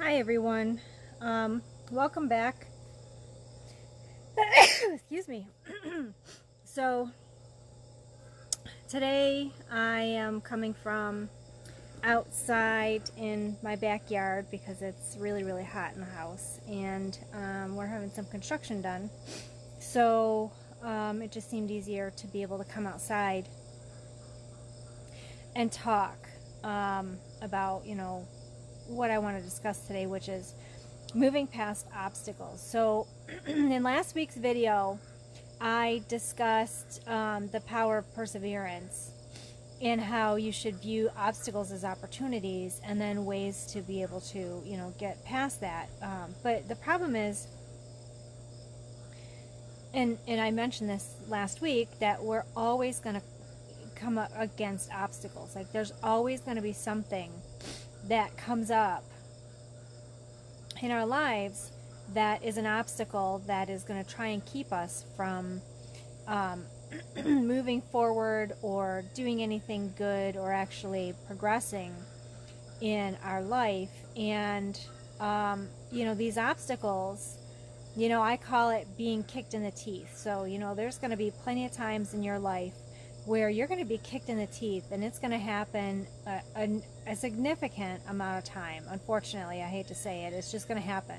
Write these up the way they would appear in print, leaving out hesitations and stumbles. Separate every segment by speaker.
Speaker 1: Hi everyone. Welcome back. Excuse me. So today I am coming from outside in my backyard because it's really hot in the house, and we're having some construction done. So it just seemed easier to be able to come outside and talk about what I want to discuss today, which is moving past obstacles. So in last week's video, I discussed the power of perseverance and how you should view obstacles as opportunities, and then ways to be able to, get past that. But the problem is, and I mentioned this last week, that we're always going to come up against obstacles. Like, there's always going to be something that comes up in our lives that is an obstacle that is going to try and keep us from moving forward or doing anything good or actually progressing in our life. And these obstacles, I call it being kicked in the teeth. So there's going to be plenty of times in your life where you're going to be kicked in the teeth, and it's going to happen a significant amount of time. Unfortunately, I hate to say it, it's just going to happen.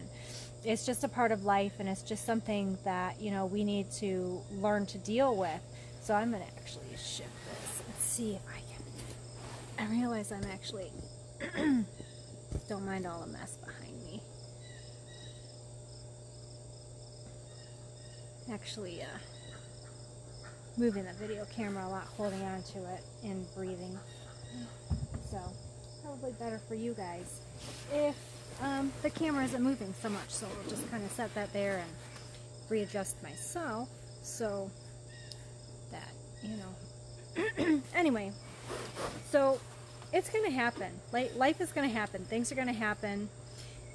Speaker 1: It's just a part of life, and it's just something that we need to learn to deal with. So I'm going to actually shift this. Let's see if I can. I realize I'm actually don't mind all the mess behind me. Actually, moving the video camera a lot, holding on to it and breathing. So probably better for you guys if the camera isn't moving so much. So I'll just kind of set that there and readjust myself so that anyway, so it's going to happen. Life is going to happen. Things are going to happen.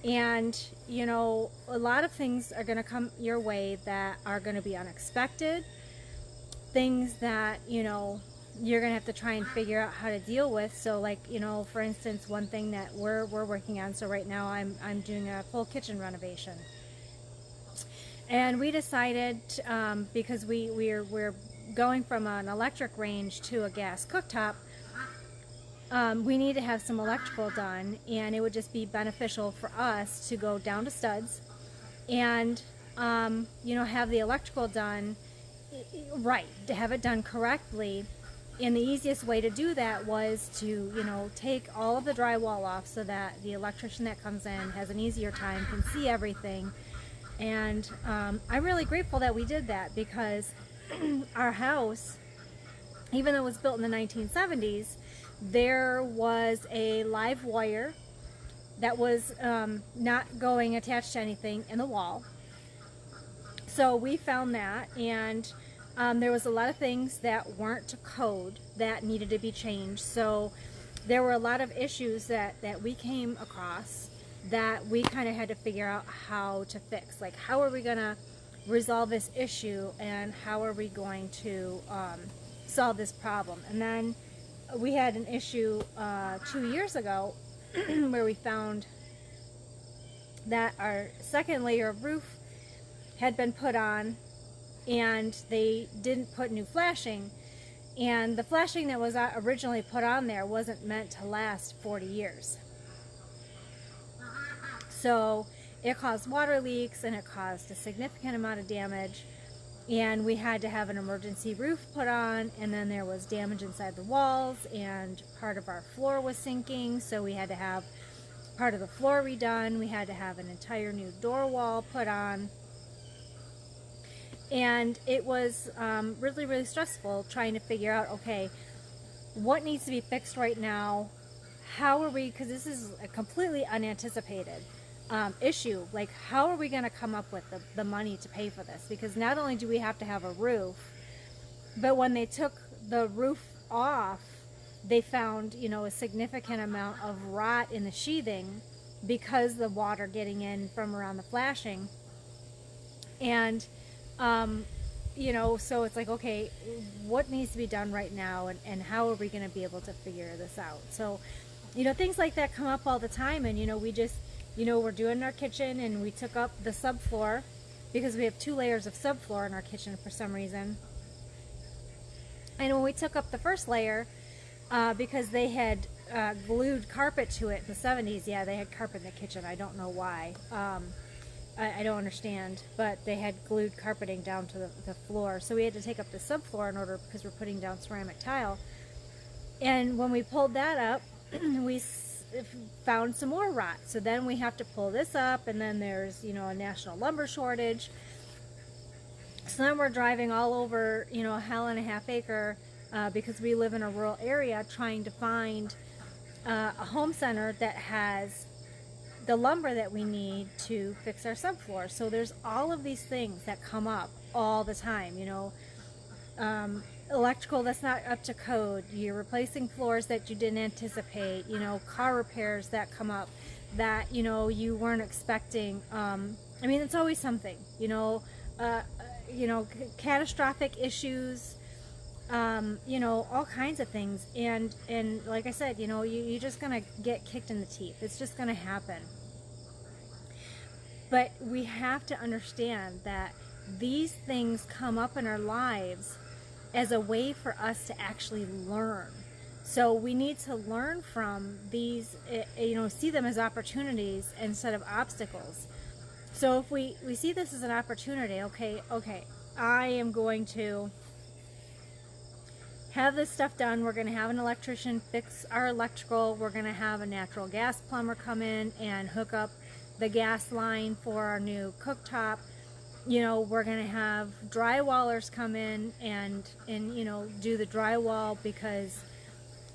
Speaker 1: And, a lot of things are going to come your way that are going to be unexpected. Things that, you're going to have to try and figure out how to deal with. So, like, for instance, one thing that we're working on. So right now I'm doing a full kitchen renovation. And we decided, because we're going from an electric range to a gas cooktop, we need to have some electrical done, and it would just be beneficial for us to go down to Studs and have the electrical done right, to have it done correctly. And the easiest way to do that was to take all of the drywall off so that the electrician that comes in has an easier time, can see everything. And I'm really grateful that we did that, because our house, even though it was built in the 1970s, there was a live wire that was not going attached to anything in the wall. So we found that, and there was a lot of things that weren't to code that needed to be changed. So there were a lot of issues that we came across that we kind of had to figure out how to fix. Like, how are we going to resolve this issue, and how are we going to solve this problem? And then we had an issue 2 years ago where we found that our second layer of roof had been put on, and they didn't put new flashing, and the flashing that was originally put on there wasn't meant to last 40 years. So it caused water leaks, and it caused a significant amount of damage, and we had to have an emergency roof put on. And then there was damage inside the walls, and part of our floor was sinking, so we had to have part of the floor redone. We had to have an entire new door wall put on. And it was really stressful trying to figure out, okay, what needs to be fixed right now? How are we, because this is a completely unanticipated issue, like, how are we going to come up with the money to pay for this? Because not only do we have to have a roof, but when they took the roof off, they found a significant amount of rot in the sheathing because the water getting in from around the flashing. And so it's like, okay, what needs to be done right now, and how are we going to be able to figure this out? So things like that come up all the time, and we just we're doing our kitchen, and we took up the subfloor because we have 2 layers of subfloor in our kitchen for some reason. And when we took up the first layer, because they had glued carpet to it in the 70s. Yeah, they had carpet in the kitchen. I don't know why. I don't understand, but they had glued carpeting down to the floor. So we had to take up the subfloor in order, because we're putting down ceramic tile. And when we pulled that up, we found some more rot. So then we have to pull this up, and then there's, a national lumber shortage. So then we're driving all over, a hell and a half acre, because we live in a rural area, trying to find a home center that has the lumber that we need to fix our subfloor. So there's all of these things that come up all the time, electrical that's not up to code, you're replacing floors that you didn't anticipate, car repairs that come up that, you weren't expecting. It's always something, catastrophic issues, all kinds of things. And like I said, you're just going to get kicked in the teeth. It's just going to happen. But we have to understand that these things come up in our lives as a way for us to actually learn. So we need to learn from these, see them as opportunities instead of obstacles. So if we see this as an opportunity, okay, I am going to have this stuff done. We're going to have an electrician fix our electrical. We're going to have a natural gas plumber come in and hook up the gas line for our new cooktop. We're going to have drywallers come in and do the drywall, because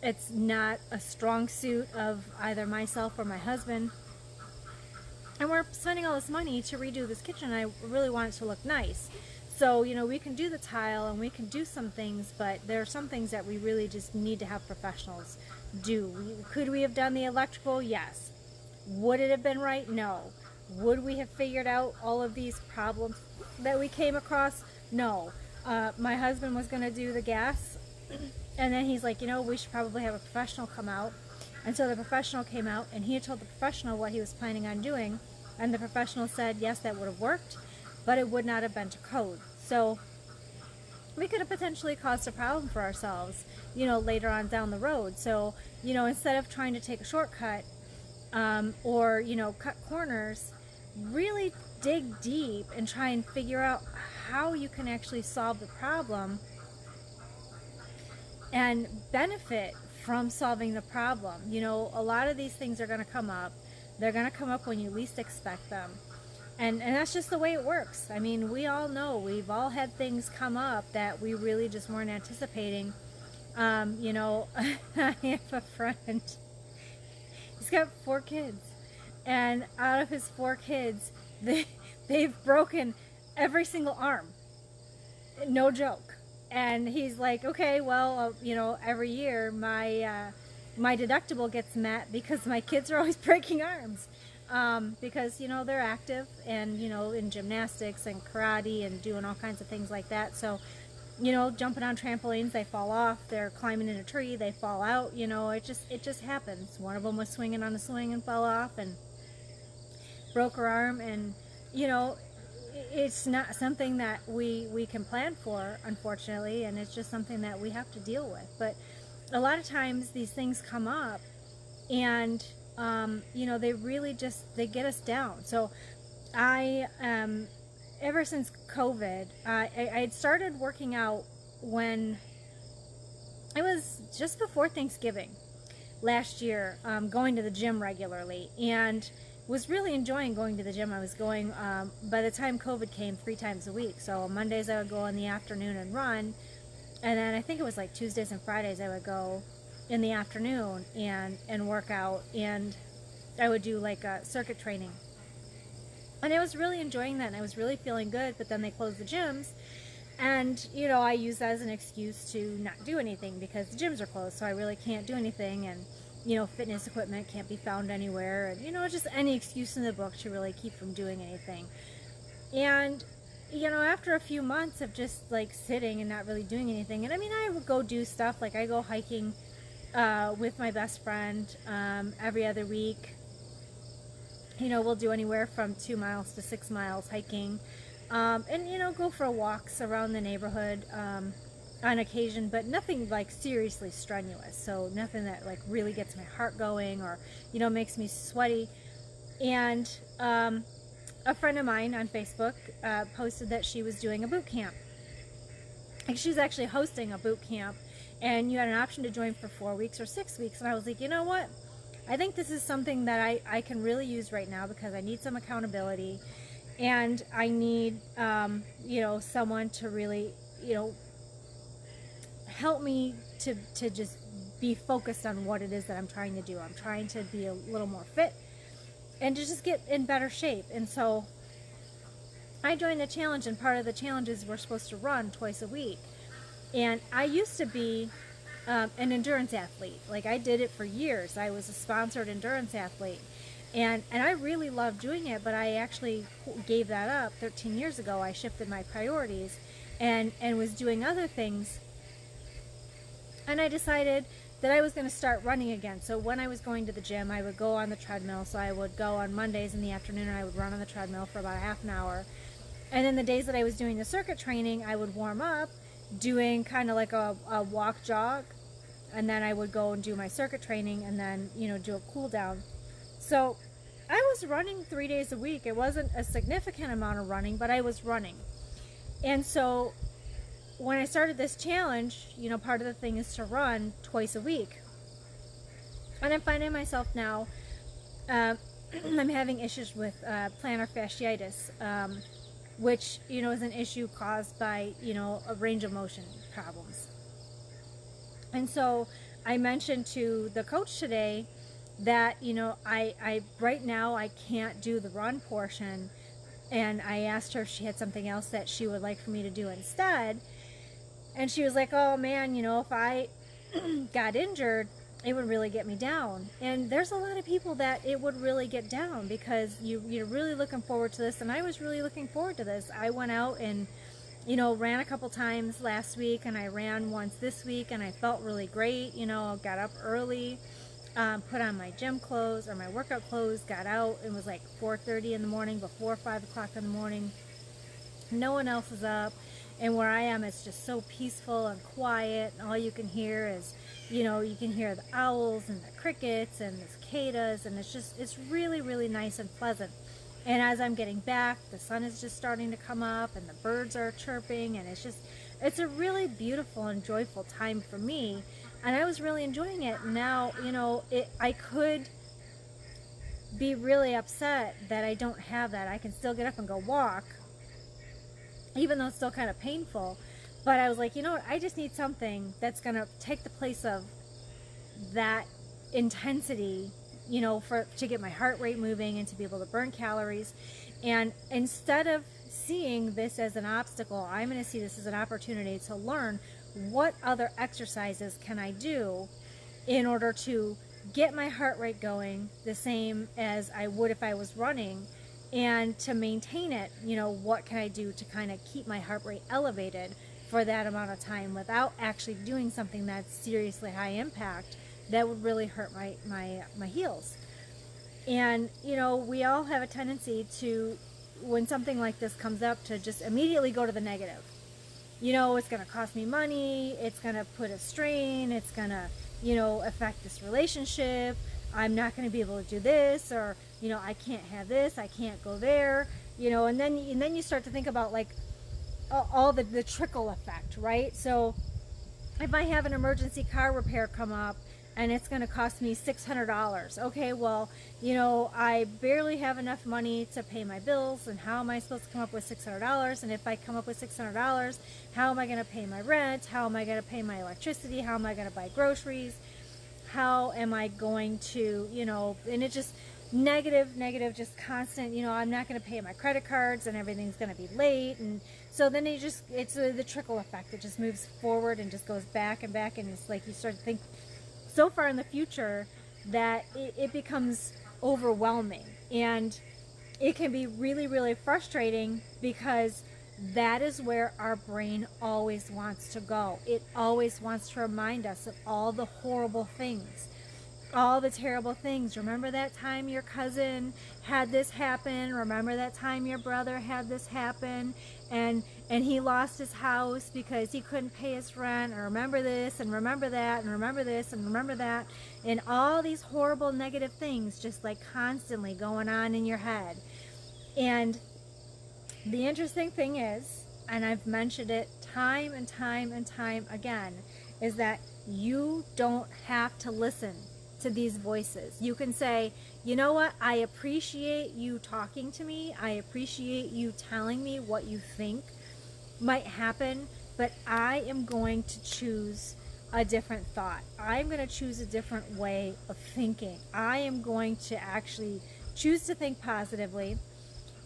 Speaker 1: it's not a strong suit of either myself or my husband. And we're spending all this money to redo this kitchen. I really want it to look nice. So, we can do the tile and we can do some things, but there are some things that we really just need to have professionals do. Could we have done the electrical? Yes. Would it have been right? No. Would we have figured out all of these problems that we came across? No. My husband was going to do the gas, and then he's like, we should probably have a professional come out. And so the professional came out, and he had told the professional what he was planning on doing, and the professional said, yes, that would have worked, but it would not have been to code. So we could have potentially caused a problem for ourselves, later on down the road. So, instead of trying to take a shortcut, or, cut corners, really dig deep and try and figure out how you can actually solve the problem and benefit from solving the problem. A lot of these things are going to come up. They're going to come up when you least expect them. And that's just the way it works. We all know, we've all had things come up that we really just weren't anticipating. I have a friend. He's got 4 kids, and out of his 4 kids, they've broken every single arm. No joke. And he's like, okay, well, every year my deductible gets met because my kids are always breaking arms. Because, they're active and, in gymnastics and karate and doing all kinds of things like that. So, jumping on trampolines, they fall off. They're climbing in a tree, they fall out. It just happens. One of them was swinging on a swing and fell off and broke her arm. And, it's not something that we can plan for, unfortunately, and it's just something that we have to deal with. But a lot of times these things come up, and they really they get us down. So I, ever since COVID, I had started working out when it was just before Thanksgiving last year, going to the gym regularly, and was really enjoying going to the gym. I was going, by the time COVID came, 3 times a week. So on Mondays I would go in the afternoon and run, and then I think it was like Tuesdays and Fridays I would go in the afternoon and work out, and I would do like a circuit training. And I was really enjoying that, and I was really feeling good. But then they closed the gyms, and I use that as an excuse to not do anything because the gyms are closed, so I really can't do anything. And fitness equipment can't be found anywhere, and just any excuse in the book to really keep from doing anything. And after a few months of just like sitting and not really doing anything, and I would go do stuff, like I go hiking with my best friend every other week. we'll do anywhere from 2 miles to 6 miles hiking, and go for walks around the neighborhood on occasion, but nothing like seriously strenuous. So nothing that like really gets my heart going or makes me sweaty. And a friend of mine on Facebook posted that she was doing a boot camp. Like, she's actually hosting a boot camp, and you had an option to join for 4 weeks or 6 weeks. And I was like, you know what? I think this is something that I can really use right now, because I need some accountability, and I need, someone to really, help me to just be focused on what it is that I'm trying to do. I'm trying to be a little more fit and to just get in better shape. And so I joined the challenge, and part of the challenge is we're supposed to run twice a week. And I used to be an endurance athlete. Like, I did it for years. I was a sponsored endurance athlete. And I really loved doing it, but I actually gave that up 13 years ago. I shifted my priorities and was doing other things. And I decided that I was going to start running again. So when I was going to the gym, I would go on the treadmill. So I would go on Mondays in the afternoon, and I would run on the treadmill for about a half an hour. And then the days that I was doing the circuit training, I would warm up doing kind of like a walk jog. And then I would go and do my circuit training, and then, do a cool down. So I was running 3 days a week. It wasn't a significant amount of running, but I was running. And so when I started this challenge, part of the thing is to run twice a week. And I'm finding myself now, I'm having issues with plantar fasciitis, which, is an issue caused by, a range of motion problems. And so I mentioned to the coach today that, I right now I can't do the run portion. And I asked her if she had something else that she would like for me to do instead. And she was like, oh man, if I got injured, it would really get me down. And there's a lot of people that it would really get down, because you're really looking forward to this. And I was really looking forward to this. I went out and, ran a couple times last week, and I ran once this week, and I felt really great. Got up early, put on my gym clothes or my workout clothes, got out. It was like 4:30 in the morning, before 5 o'clock in the morning. No one else is up. And where I am, it's just so peaceful and quiet. And all you can hear is, you can hear the owls and the crickets and the cicadas. And it's really, really nice and pleasant. And as I'm getting back, the sun is just starting to come up, and the birds are chirping. And it's a really beautiful and joyful time for me. And I was really enjoying it. Now, I could be really upset that I don't have that. I can still get up and go walk, even though it's still kind of painful. But I was like, what? I just need something that's going to take the place of that intensity, to get my heart rate moving and to be able to burn calories. And instead of seeing this as an obstacle, I'm going to see this as an opportunity to learn what other exercises can I do in order to get my heart rate going the same as I would if I was running. And to maintain it, what can I do to kind of keep my heart rate elevated for that amount of time without actually doing something that's seriously high impact that would really hurt my heels. And, we all have a tendency to, when something like this comes up, to just immediately go to the negative. It's going to cost me money, it's going to put a strain, it's going to, affect this relationship, I'm not going to be able to do this, or, I can't have this, I can't go there, and then you start to think about like all the trickle effect, right? So if I have an emergency car repair come up and it's going to cost me $600, okay, well, I barely have enough money to pay my bills, and how am I supposed to come up with $600? And if I come up with $600, how am I going to pay my rent? How am I going to pay my electricity? How am I going to buy groceries? How am I going to, and it just negative, just constant, I'm not going to pay my credit cards, and everything's going to be late. And so then it's the trickle effect. It just moves forward and just goes back and back. And it's like you start to think so far in the future that it becomes overwhelming. And it can be really, really frustrating, because that is where our brain always wants to go. It always wants to remind us of all the horrible things. all the terrible things. Remember that time your cousin had this happen? Remember that time your brother had this happen, and he lost his house because he couldn't pay his rent? Or remember this, and remember that, and remember this, and remember that, and all these horrible negative things just like constantly going on in your head. And the interesting thing is, and I've mentioned it time and time and time again, is that you don't have to listen to these voices. You can say, you know what, I appreciate you talking to me, I appreciate you telling me what you think might happen, but I am going to choose a different thought. I'm going to choose a different way of thinking. I am going to actually choose to think positively,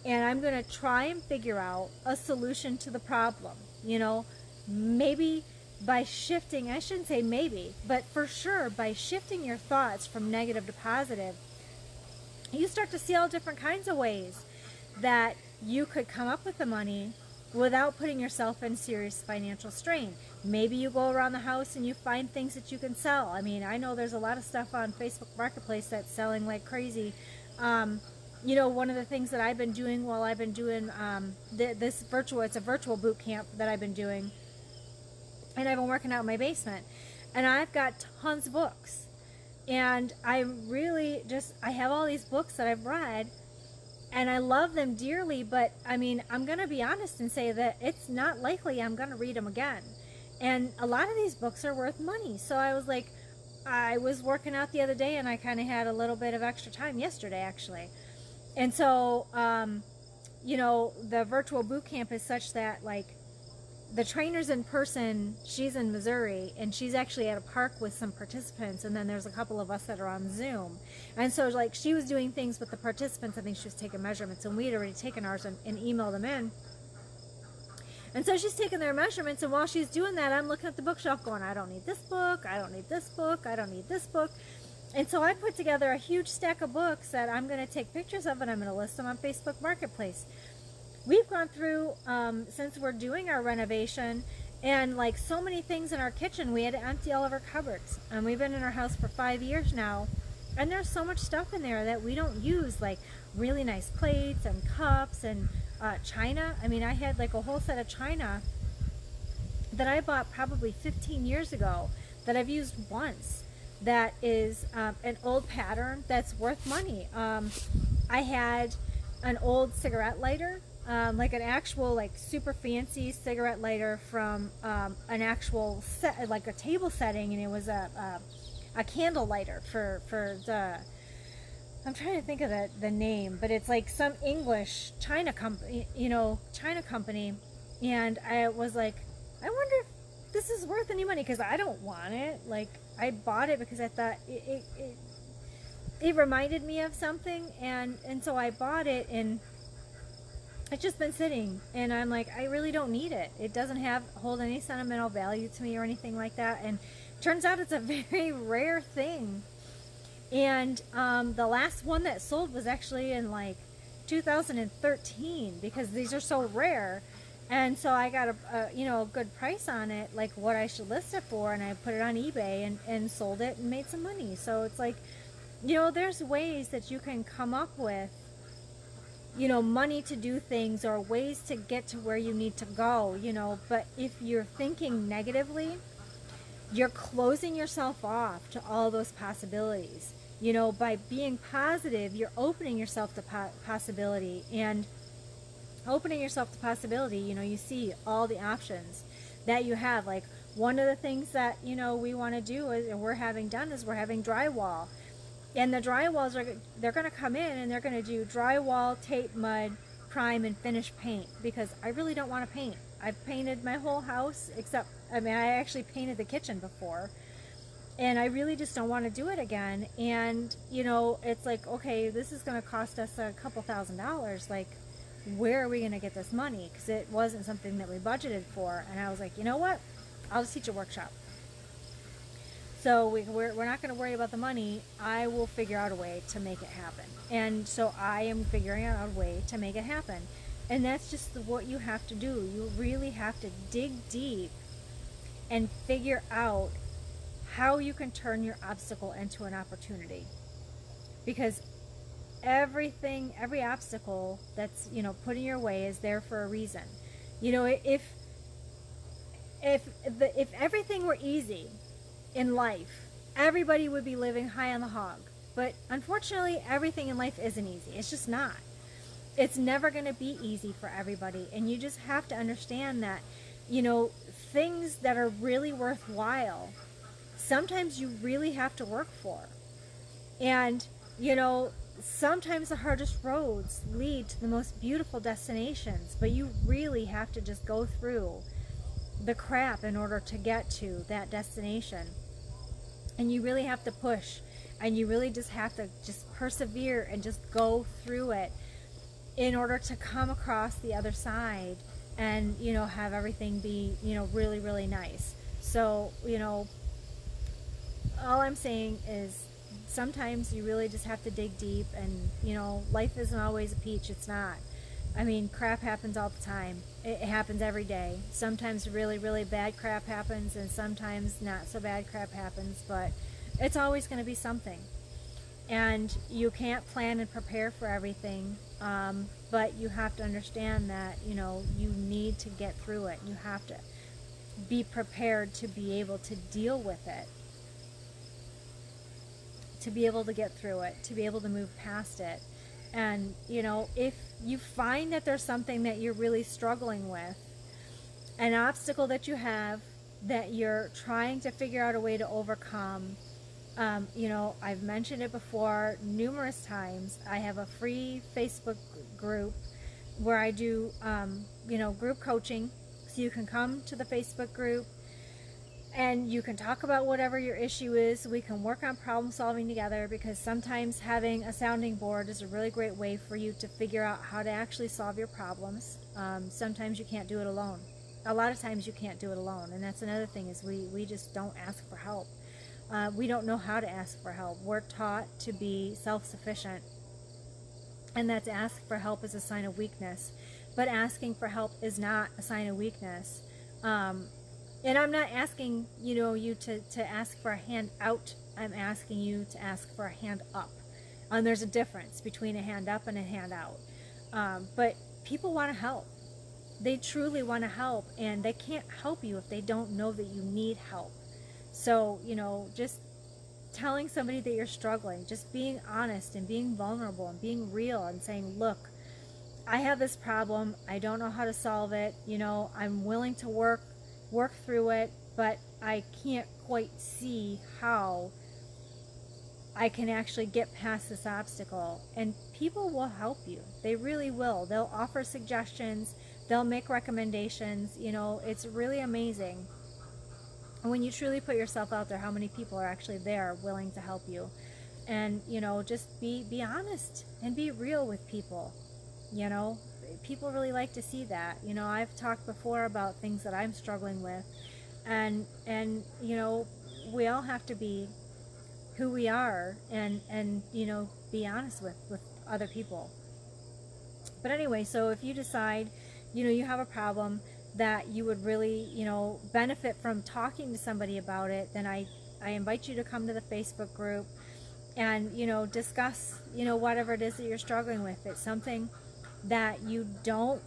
Speaker 1: and I'm going to try and figure out a solution to the problem. You know, maybe by shifting, I shouldn't say maybe, but for sure, by shifting your thoughts from negative to positive, you start to see all different kinds of ways that you could come up with the money without putting yourself in serious financial strain. Maybe you go around the house and you find things that you can sell. I mean, I know there's a lot of stuff on Facebook Marketplace that's selling like crazy. You know, one of the things that I've been doing while I've been doing it's a virtual boot camp that I've been doing, and I've been working out in my basement, and I've got tons of books, and I have all these books that I've read, and I love them dearly, but I mean, I'm going to be honest and say that it's not likely I'm going to read them again. And a lot of these books are worth money. So I was like, I was working out the other day, and I kind of had a little bit of extra time yesterday, actually. And so, you know, the virtual boot camp is such that, like, the trainer's in person, she's in Missouri, and she's actually at a park with some participants, and then there's a couple of us that are on Zoom. And so, like, she was doing things with the participants. I think she was taking measurements, and we had already taken ours and emailed them in. And so she's taking their measurements, and while she's doing that, I'm looking at the bookshelf going, I don't need this book, I don't need this book, I don't need this book. And so I put together a huge stack of books that I'm going to take pictures of, and I'm going to list them on Facebook Marketplace. We've gone through, since we're doing our renovation, and like so many things in our kitchen, we had to empty all of our cupboards. And we've been in our house for 5 years now, and there's so much stuff in there that we don't use, like really nice plates and cups and china. I mean, I had like a whole set of china that I bought probably 15 years ago that I've used once. That is an old pattern that's worth money. I had an old cigarette lighter, like an actual, like super fancy cigarette lighter from an actual set, like a table setting, and it was a candle lighter for the, I'm trying to think of the name, but it's like some English China company, China company, and I was like, I wonder if this is worth any money, because I don't want it. Like, I bought it because I thought it reminded me of something, and so I bought it, and it's just been sitting, and I'm like, I really don't need it. It doesn't hold any sentimental value to me or anything like that, and turns out it's a very rare thing. And the last one that sold was actually in like 2013, because these are so rare. And so I got a good price on it, like what I should list it for, and I put it on eBay and sold it and made some money. So it's like, there's ways that you can come up with, money to do things, or ways to get to where you need to go, but if you're thinking negatively, you're closing yourself off to all those possibilities. By being positive, you're opening yourself to possibility, and opening yourself to possibility, you see all the options that you have. Like, one of the things that, we want to do and we're having done is we're having drywall. And the drywalls they're going to come in and they're going to do drywall, tape, mud, prime, and finish paint, because I really don't want to paint. I've painted my whole house, except, I actually painted the kitchen before, and I really just don't want to do it again. And, it's like, okay, this is going to cost us a couple $1,000s. Like, where are we going to get this money? Because it wasn't something that we budgeted for. And I was like, you know what? I'll just teach a workshop. So we're not going to worry about the money. I will figure out a way to make it happen. And so I am figuring out a way to make it happen. And that's just what you have to do. You really have to dig deep and figure out how you can turn your obstacle into an opportunity. Because every obstacle that's, put in your way is there for a reason. If everything were easy in life, everybody would be living high on the hog. But unfortunately, everything in life isn't easy. It's just not. It's never going to be easy for everybody. And you just have to understand that, things that are really worthwhile, sometimes you really have to work for. And, sometimes the hardest roads lead to the most beautiful destinations, but you really have to just go through the crap in order to get to that destination. And you really have to push, and you really just have to just persevere and just go through it in order to come across the other side and, have everything be, really, really nice. So, all I'm saying is sometimes you really just have to dig deep, and, life isn't always a peach. It's not. I mean, crap happens all the time. It happens every day. Sometimes really, really bad crap happens, and sometimes not so bad crap happens, but it's always going to be something. And you can't plan and prepare for everything, but you have to understand that, you need to get through it. You have to be prepared to be able to deal with it, to be able to get through it, to be able to move past it. And, if you find that there's something that you're really struggling with, an obstacle that you have that you're trying to figure out a way to overcome, I've mentioned it before numerous times. I have a free Facebook group where I do, group coaching. So you can come to the Facebook group and you can talk about whatever your issue is. We can work on problem solving together, because sometimes having a sounding board is a really great way for you to figure out how to actually solve your problems. Sometimes you can't do it alone. A lot of times you can't do it alone. And that's another thing, is we just don't ask for help. We don't know how to ask for help. We're taught to be self-sufficient, and that to ask for help is a sign of weakness. But asking for help is not a sign of weakness. And I'm not asking, you to ask for a hand out. I'm asking you to ask for a hand up. And there's a difference between a hand up and a hand out. But people want to help. They truly want to help, and they can't help you if they don't know that you need help. So, just telling somebody that you're struggling, just being honest and being vulnerable and being real and saying, look, I have this problem. I don't know how to solve it. I'm willing to work through it, but I can't quite see how I can actually get past this obstacle. And people will help you. They really will. They'll offer suggestions. They'll make recommendations. It's really amazing. And when you truly put yourself out there, how many people are actually there willing to help you. And, just be honest and be real with people. People really like to see that. I've talked before about things that I'm struggling with, and we all have to be who we are, and be honest with other people. But anyway, so if you decide, you have a problem that you would really, benefit from talking to somebody about it, then I invite you to come to the Facebook group and, discuss, whatever it is that you're struggling with. It's something that you don't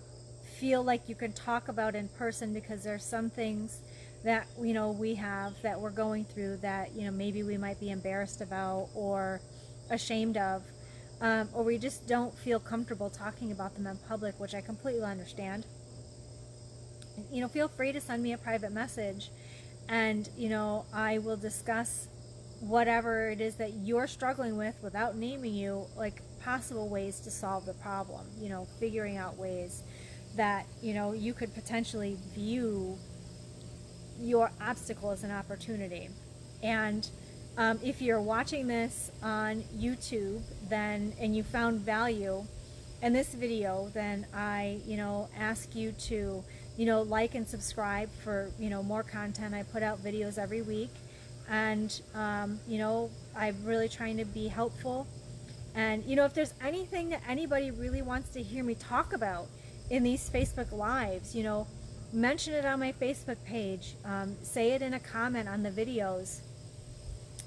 Speaker 1: feel like you can talk about in person, because there's some things that, we have that we're going through that, maybe we might be embarrassed about or ashamed of, or we just don't feel comfortable talking about them in public, which I completely understand. Feel free to send me a private message, and, I will discuss whatever it is that you're struggling with without naming you, like possible ways to solve the problem, figuring out ways that, you could potentially view your obstacle as an opportunity. And if you're watching this on YouTube, and you found value in this video, then I, ask you to, like and subscribe for, more content. I put out videos every week, and, I'm really trying to be helpful. And, if there's anything that anybody really wants to hear me talk about in these Facebook Lives, mention it on my Facebook page. Say it in a comment on the videos.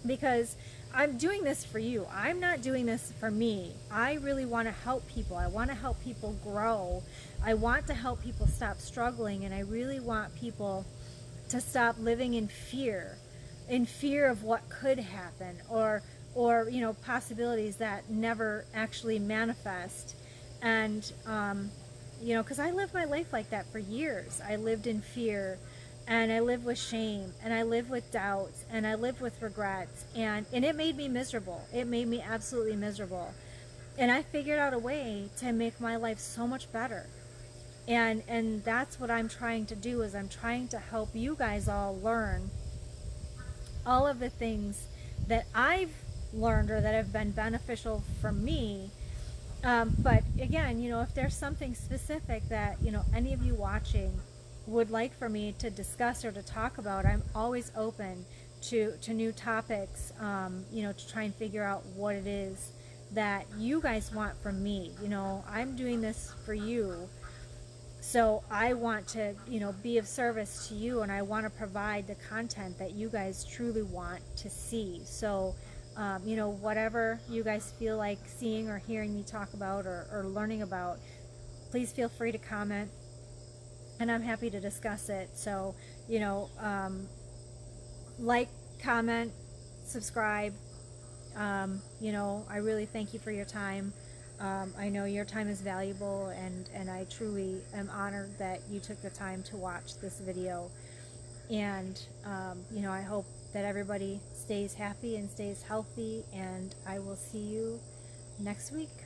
Speaker 1: because I'm doing this for you. I'm not doing this for me. I really want to help people. I want to help people grow. I want to help people stop struggling, and I really want people to stop living in fear of what could happen, or you know, possibilities that never actually manifest. And you know, because I lived my life like that for years. I lived in fear, and I lived with shame, and I lived with doubts, and I lived with regrets, and it made me miserable. It made me absolutely miserable. And I figured out a way to make my life so much better. And that's what I'm trying to do, is I'm trying to help you guys all learn all of the things that I've learned or that have been beneficial for me. But again, you know, if there's something specific that, you know, any of you watching would like for me to discuss or to talk about, I'm always open to new topics, you know, to try and figure out what it is that you guys want from me. You know, I'm doing this for you. So I want to, you know, be of service to you, and I want to provide the content that you guys truly want to see. So, you know, whatever you guys feel like seeing or hearing me talk about, or learning about, please feel free to comment, and I'm happy to discuss it. So, you know, like, comment, subscribe. You know, I really thank you for your time. I know your time is valuable, and I truly am honored that you took the time to watch this video. And, you know, I hope that everybody stays happy and stays healthy, and I will see you next week.